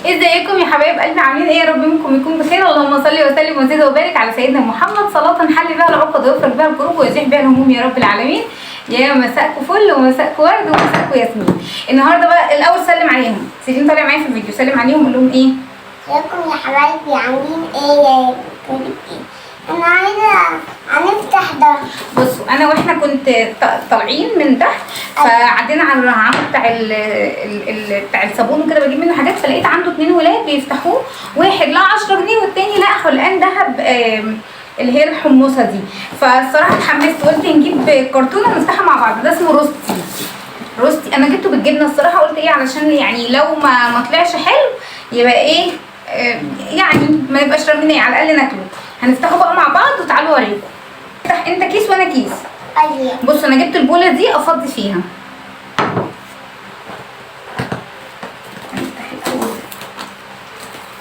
ازيكم يا حبايب قلبي؟ عاملين ايه؟ يا رب منكم يكون بخير. اللهم صل وسلم وزد وبارك على سيدنا محمد صلاة نحل بها العقد ويفرج بها الكروب ويزيح بها الهموم يا رب العالمين. يا مساءكم فل ومساءكم ورد ومساءكم ياسمين. النهارده بقى الاول سلم عليهم. سيرين طالع معايا في الفيديو، سلم عليهم قول لهم ايه؟ ازيكم يا حبايبي؟ عاملين ايه؟ انا عايزه هنفتح ده. بصوا انا واحنا كنت طالعين من تحت فعدينا على العمود بتاع الصابون وكده بجيب منه حاجات، فلقيت عنده 2 ولاد بيفتحوه، واحد لقى 10 جنيه والتاني لقى حلقان ذهب اللي هي الحموصه دي. فالصراحه اتحمست وقلت نجيب كرتونه ونفتحها مع بعض. ده اسمه روستي. انا جبته بالجبنه الصراحه، قلت ايه علشان يعني لو ما طلعش حلو يبقى ايه يعني ما يبقاش رميناه، على الاقل ناكله. هنفتحه بقى مع بعض وتعالوا اوريكم. افتح انت كيس وانا كيس. ايوه. بص انا جبت البوله دي افضي فيها. نفتح الاول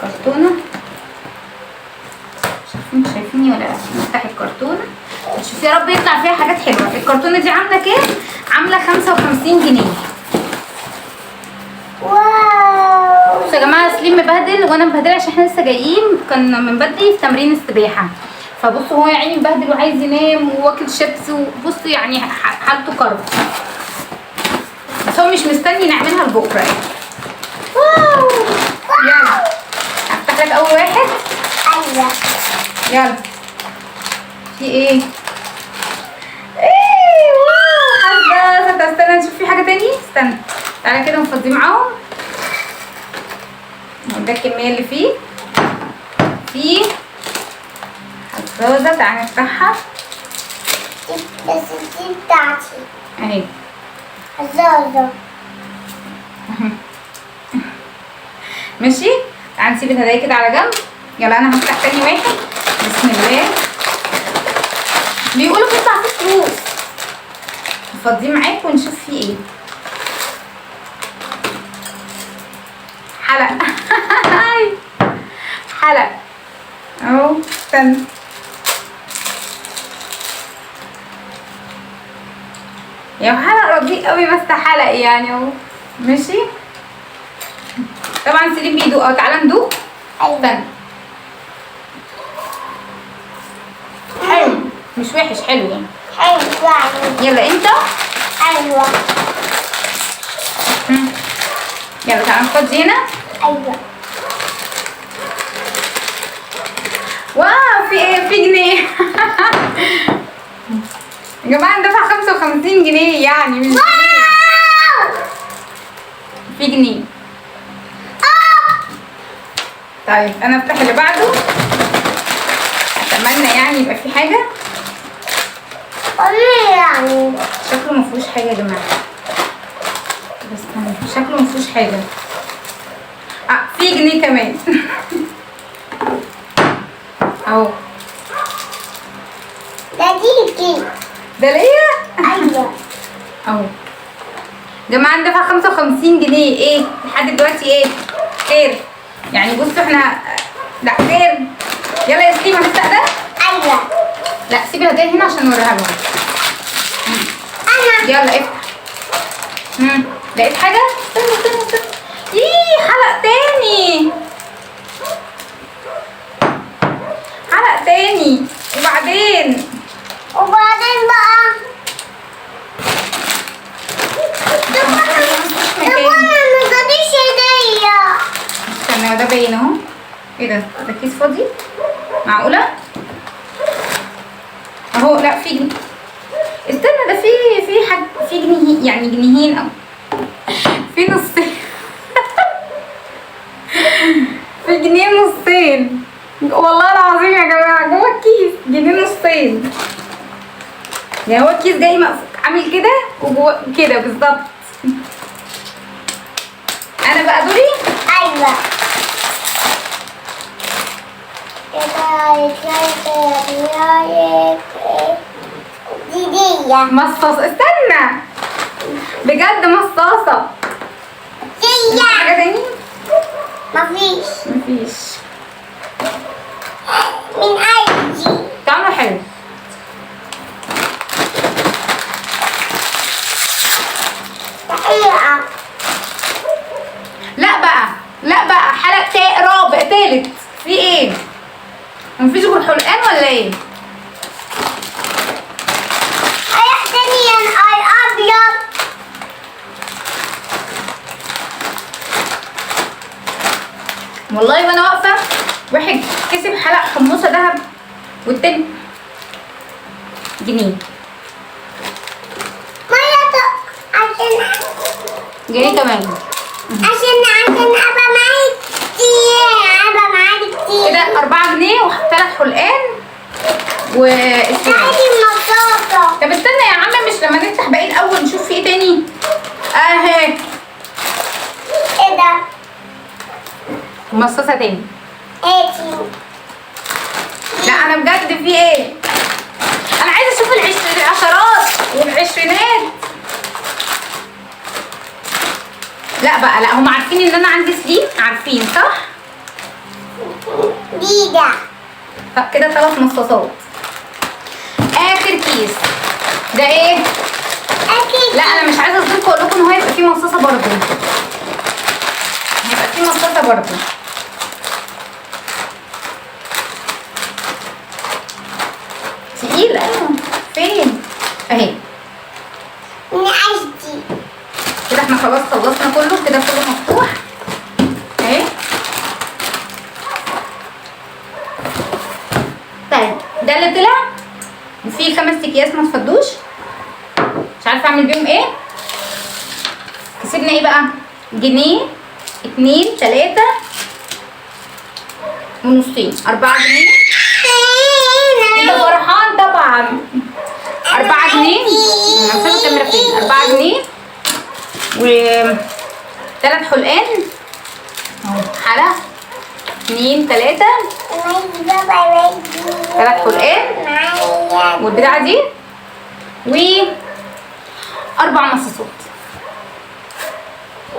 كرتونه. انتوا شايفيني ولا لا؟ نفتح الكرتونه شوف يا رب يطلع فيها حاجات حلوه. الكرتونه دي عامله كام؟ عامله 55 جنيه. واو. بصوا يا جماعه سليم مبهدل وانا مبهدله عشان احنا لسه جايين، كنا من بدري في تمرين السباحه. فبصوا هو يا عيني مبهدل وعايز ينام واكل شيبس، وبصوا يعني حالته كرب، بس هو مش مستني نعملها لبكره يعني. واو. يلا هفتح لك اول واحد. ايوه. يلا في ايه؟ ايه واو حاسه. استنى نشوف في حاجه تاني. استنى تعالى كده نفضيه معاهم. ده الكميه اللي فيه. حزازه تعالى نفتحها. بس دي بتاعتي اهي حزازه. ماشي. تعالى نسيب الهدايا كده على جنب. يلا انا هفتح تاني واحد. بسم الله. بيقولوا بيطلع فيه فلوس. نفضيه معاك ونشوف فيه ايه. حلق. حلق اهو. استنى يا حلق رديء قوي بس حلق يعني اهو. ماشي. طبعا سليم بيدوق. تعالى ندوق. استنى. حلو مش وحش، حلو يعني. حلو يعني. يلا انت. ايوه. يلا تعالى نفضي هنا. ايوه. واو في ايه؟ في جنيه. يا جماعه ندفع 55 جنيه يعني مش جنيه. في جنيه. طيب انا افتح اللي بعده. اتمنى يعني يبقى في حاجه. قولي يعني. شكله ما فيهوش حاجه يا جماعه. بس شكله ما فيهوش حاجه. في جنيه كمان. اهو. ده ليكي. ده ليا. ايوه. اهو. يا جماعه ندفع 55 جنيه. ايه لحد دلوقتي ايه؟ خير يعني. بصوا احنا لا خير. يلا يا سليم هنفتح ده. ايوه. لا سيب الهدايا هنا عشان نوريها لهم. انا. يلا افتح. لقيت حاجه. استنى. حلق تاني. حلق تاني. وبعدين بقى وانا ما جابيش هديه. استنى ده باين اهو. ايه ده؟ ده كيس فاضي؟ معقوله؟ اهو. لا في جنيه. استنى ده في حاجه. في جنيه يعني جنيهين او في نصين. في جنيه نصين والله العظيم يا جماعه. جوه الكيس جنيه نصين يعني. هو الكيس جاي عامل كده وجوه كده بالظبط. انا بقى دوري. ايوه. دي مصاصه. استنى بجد مصاصه. دي حاجه تاني؟ مفيش. من ايدي. طعمه حلو. حقيقة. لا بقى حلق التالت في ايه؟ مفيش غير حلقان ولا ايه؟ أي تاني الأبيض. والله وانا واقفه واحد كسب حلق حموصه دهب والتاني جنيه. عشان جنيه كمان. أبقى معاك كتير، أبقى معاك كتير. كده 4 جنيه و3 حلقان والسلام. تعالي المطاطة. طب استنى يا عم، مش لما نفتح باقي الاول نشوف في ايه تاني؟ اهي إيه ده؟ مصاصه تاني. هاتي. لا انا بجد في ايه؟ انا عايزه اشوف العشرات والعشرينات. لا بقى، لا هم عارفين ان انا عندي سليم، عارفين صح؟ دي ده. طب كده 3 مصاصات. اخر كيس ده ايه؟ أكيد. لا انا مش عايزه اصدمكم واقول لكم ان هو هيبقى فيه مصاصه برضه. هيبقى فيه مصاصه برضه. تقيله. فين؟ اهي. من عشتي. كده احنا خلاص خلصنا كله، كده كله مفتوح اهي. طيب ده اللي طلع، وفي 5 اكياس ما تفضوش، مش عارفه اعمل بيهم ايه. كسبنا ايه بقى؟ جنيه 2 3 ونصين، 4 جنيه. انت فرحان طبعا. 4 جنيه. انا مش عارفه الكاميرا فين. 4 جنيه و 3 حلقان اهو. حلقة 2 3 ماجي بابا ماجي. 3 حلقان معايا. والبتاعة دي و 4 مصاصات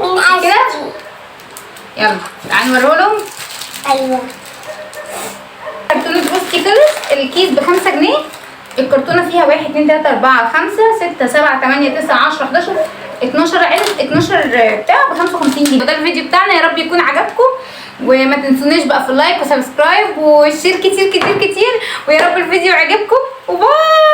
من كده. عشتي. يلا تعالوا نوريهم. أيوة. كرتونة بوستي خلص. الكيس ب5 جنيه. الكرتونة فيها 1 2 3 4 5 6 7 8 9 10 11 12 علب، 12 بتاع ب 55 جنيه. ده الفيديو بتاعنا، يا رب يكون عجبكم، وما تنسونيش بقى في اللايك وسبسكرايب والشير كتير كتير كتير، ويا رب الفيديو يعجبكم، وباي.